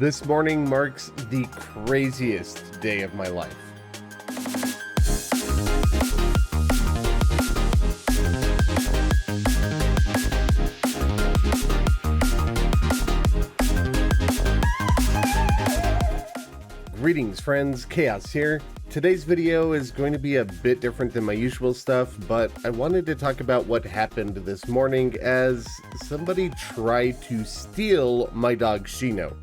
This morning marks the craziest day of my life. Greetings friends, Khaios here. Today's video is going to be a bit different than my usual stuff, but I wanted to talk about what happened this morning as somebody tried to steal my dog Shino.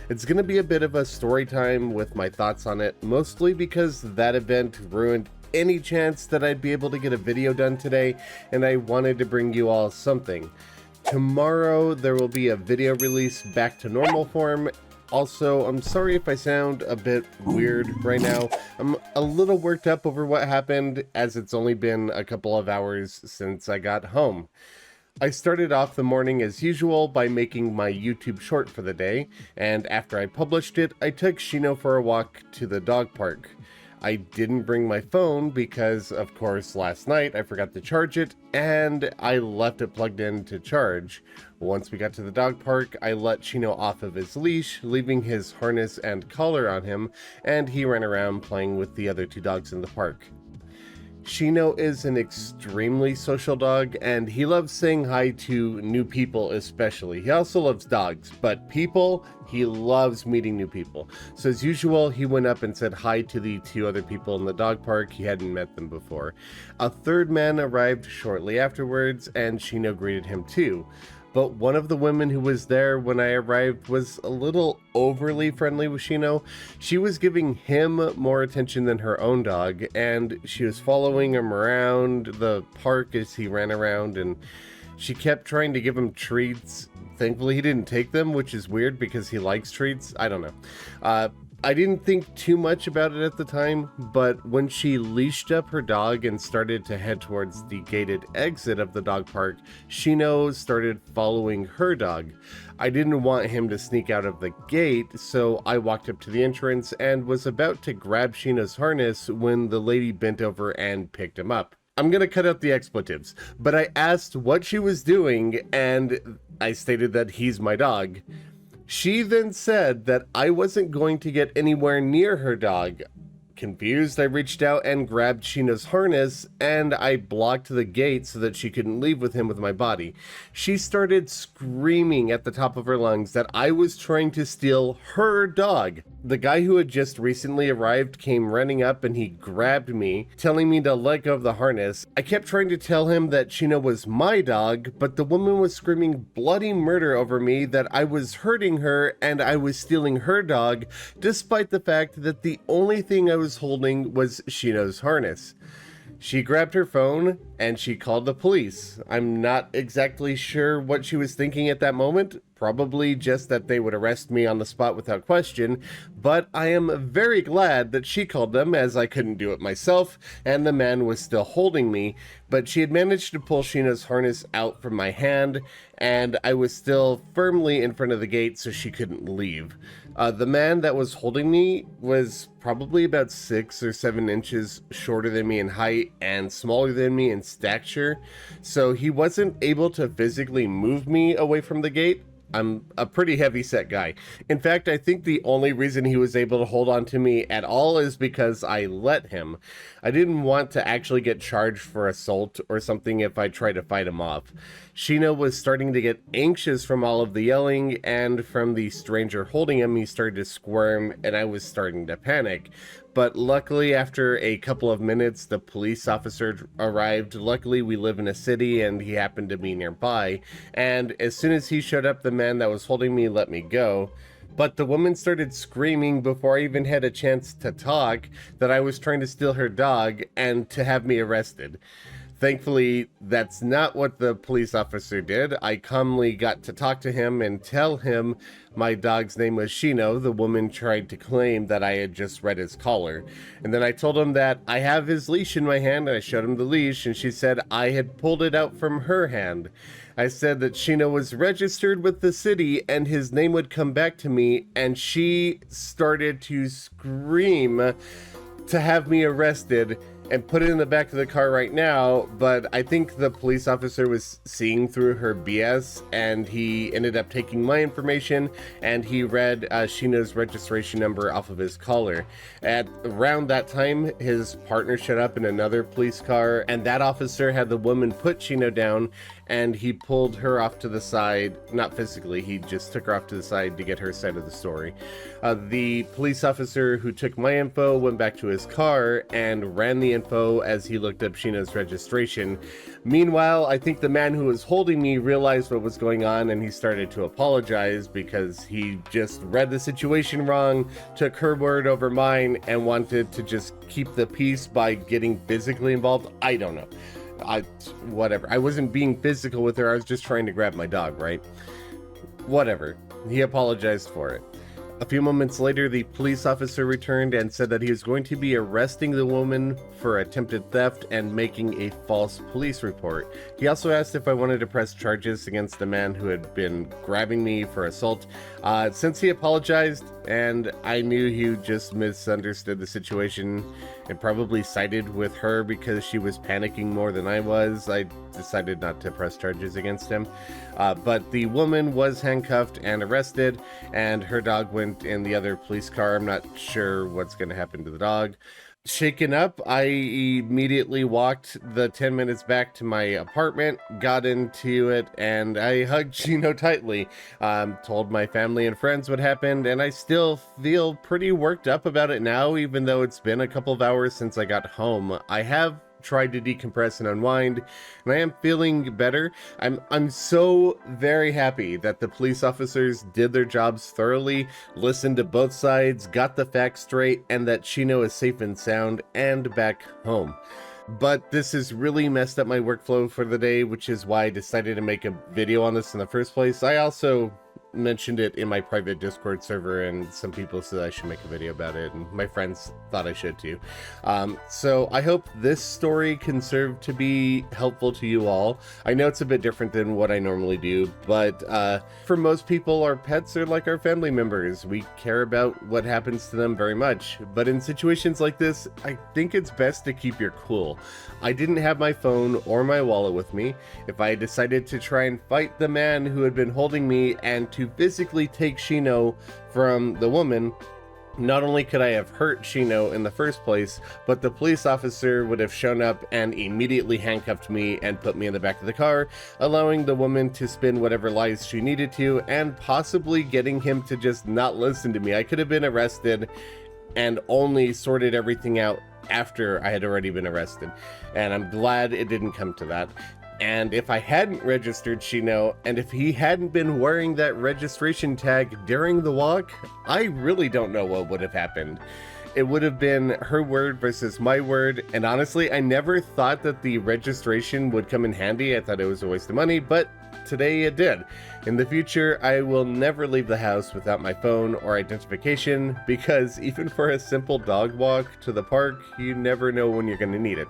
It's going to be a bit of a story time with my thoughts on it, mostly because that event ruined any chance that I'd be able to get a video done today, and I wanted to bring you all something. Tomorrow there will be a video release back to normal form. Also, I'm sorry if I sound a bit weird right now. I'm a little worked up over what happened, as it's only been a couple of hours since I got home. I started off the morning as usual by making my YouTube short for the day, and after I published it, I took Shino for a walk to the dog park. I didn't bring my phone because, of course, last night I forgot to charge it, and I left it plugged in to charge. Once we got to the dog park, I let Shino off of his leash, leaving his harness and collar on him, and he ran around playing with the other two dogs in the park. Shino is an extremely social dog, and he loves saying hi to new people especially. He also loves dogs, but people, he loves meeting new people. So as usual, he went up and said hi to the two other people in the dog park. He hadn't met them before. A third man arrived shortly afterwards, and Shino greeted him too. But one of the women who was there when I arrived was a little overly friendly with Shino. She was giving him more attention than her own dog, and she was following him around the park as he ran around, and she kept trying to give him treats. Thankfully, he didn't take them, which is weird because he likes treats. I don't know. I didn't think too much about it at the time, but when she leashed up her dog and started to head towards the gated exit of the dog park, Shino started following her dog. I didn't want him to sneak out of the gate, so I walked up to the entrance and was about to grab Shino's harness when the lady bent over and picked him up. I'm gonna cut out the expletives, but I asked what she was doing, and I stated that he's my dog. She then said that I wasn't going to get anywhere near her dog. Confused, I reached out and grabbed Shino's harness, and I blocked the gate so that she couldn't leave with him with my body. She started screaming at the top of her lungs that I was trying to steal her dog. The guy who had just recently arrived came running up and he grabbed me, telling me to let go of the harness. I kept trying to tell him that Shino was my dog, but the woman was screaming bloody murder over me, that I was hurting her and I was stealing her dog, despite the fact that the only thing I was holding was Shino's harness. She grabbed her phone and she called the police. I'm not exactly sure what she was thinking at that moment. Probably just that they would arrest me on the spot without question, but I am very glad that she called them as I couldn't do it myself, and the man was still holding me, but she had managed to pull Shino's harness out from my hand, and I was still firmly in front of the gate so she couldn't leave. The man that was holding me was probably about 6 or 7 inches shorter than me in height and smaller than me in stature, so he wasn't able to physically move me away from the gate. I'm a pretty heavy-set guy. In fact, I think the only reason he was able to hold on to me at all is because I let him. I didn't want to actually get charged for assault or something if I tried to fight him off. Shino was starting to get anxious from all of the yelling, and from the stranger holding him, he started to squirm, and I was starting to panic. But luckily, after a couple of minutes, the police officer arrived. Luckily, we live in a city, and he happened to be nearby. And as soon as he showed up, the man that was holding me let me go. But the woman started screaming before I even had a chance to talk that I was trying to steal her dog and to have me arrested. Thankfully, that's not what the police officer did. I calmly got to talk to him and tell him my dog's name was Shino. The woman tried to claim that I had just read his collar. And then I told him that I have his leash in my hand, and I showed him the leash, and she said I had pulled it out from her hand. I said that Shino was registered with the city and his name would come back to me, and she started to scream to have me arrested. and put it in the back of the car right now, but I think the police officer was seeing through her BS, and he ended up taking my information, and he read Shino's registration number off of his collar. At around that time, his partner showed up in another police car, and that officer had the woman put Shino down, and he pulled her off to the side, not physically, he just took her off to the side to get her side of the story. The police officer who took my info went back to his car and ran the info as he looked up Shino's registration. Meanwhile, I think the man who was holding me realized what was going on, and he started to apologize because he just read the situation wrong, took her word over mine, and wanted to just keep the peace by getting physically involved. I don't know. Whatever. I wasn't being physical with her, I was just trying to grab my dog, right? Whatever. He apologized for it. A few moments later, the police officer returned and said that he was going to be arresting the woman for attempted theft and making a false police report. He also asked if I wanted to press charges against the man who had been grabbing me for assault. Since he apologized and I knew he just misunderstood the situation and probably sided with her because she was panicking more than I was, I decided not to press charges against him. But the woman was handcuffed and arrested, and her dog went in the other police car. I'm not sure what's going to happen to the dog. Shaken up, I immediately walked the 10 minutes back to my apartment, got into it, and I hugged Shino tightly. Told my family and friends what happened, and I still feel pretty worked up about it now, even though it's been a couple of hours since I got home. I have tried to decompress and unwind, and I am feeling better. I'm so very happy that the police officers did their jobs thoroughly, listened to both sides, got the facts straight, and that Shino is safe and sound and back home. But this has really messed up my workflow for the day, which is why I decided to make a video on this in the first place. I also mentioned it in my private Discord server, and some people said I should make a video about it, and my friends thought I should too. So I hope this story can serve to be helpful to you all. I know it's a bit different than what I normally do, but for most people, our pets are like our family members. We care about what happens to them very much, but in situations like this, I think it's best to keep your cool. I didn't have my phone or my wallet with me. If I decided to try and fight the man who had been holding me and to physically take Shino from the woman, not only could I have hurt Shino in the first place, but the police officer would have shown up and immediately handcuffed me and put me in the back of the car, allowing the woman to spin whatever lies she needed to, and possibly getting him to just not listen to me. I could have been arrested and only sorted everything out after I had already been arrested, and I'm glad it didn't come to that. And if I hadn't registered Shino, and if he hadn't been wearing that registration tag during the walk, I really don't know what would have happened. It would have been her word versus my word, and honestly, I never thought that the registration would come in handy. I thought it was a waste of money, but today it did. In the future, I will never leave the house without my phone or identification, because even for a simple dog walk to the park, you never know when you're going to need it.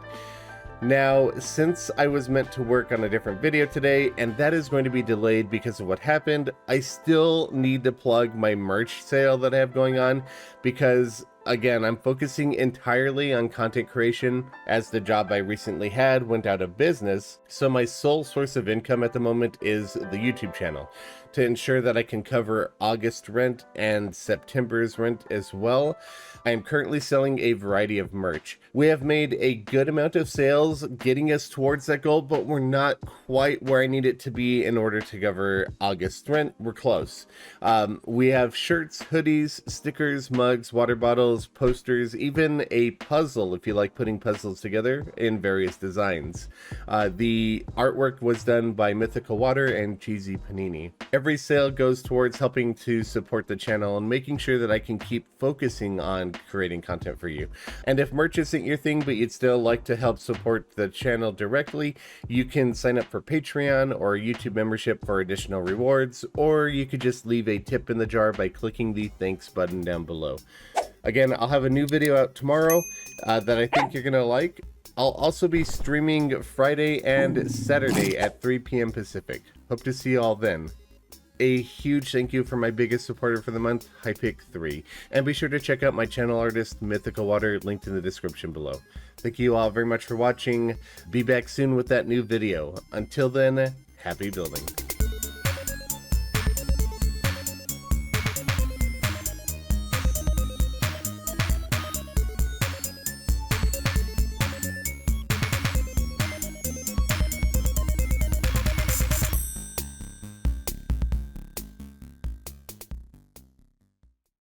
Now, since I was meant to work on a different video today, and that is going to be delayed because of what happened, I still need to plug my merch sale that I have going on, because again, I'm focusing entirely on content creation as the job I recently had went out of business, so my sole source of income at the moment is the YouTube channel. To ensure that I can cover August rent and September's rent as well, I am currently selling a variety of merch. We have made a good amount of sales getting us towards that goal, but we're not quite where I need it to be in order to cover August rent. We're close. We have shirts, hoodies, stickers, mugs, water bottles, posters, even a puzzle if you like putting puzzles together in various designs. The artwork was done by MythicalWater and Cheesy Panini. Every sale goes towards helping to support the channel and making sure that I can keep focusing on creating content for you. And if merch isn't your thing, but you'd still like to help support the channel directly, you can sign up for Patreon or a YouTube membership for additional rewards, or you could just leave a tip in the jar by clicking the thanks button down below. Again, I'll have a new video out tomorrow that I think you're gonna like. I'll also be streaming Friday and Saturday at 3 p.m. Pacific. Hope to see you all then. A huge thank you for my biggest supporter for the month, Hypic3. And be sure to check out my channel artist, MythicalWater, linked in the description below. Thank you all very much for watching. Be back soon with that new video. Until then, happy building.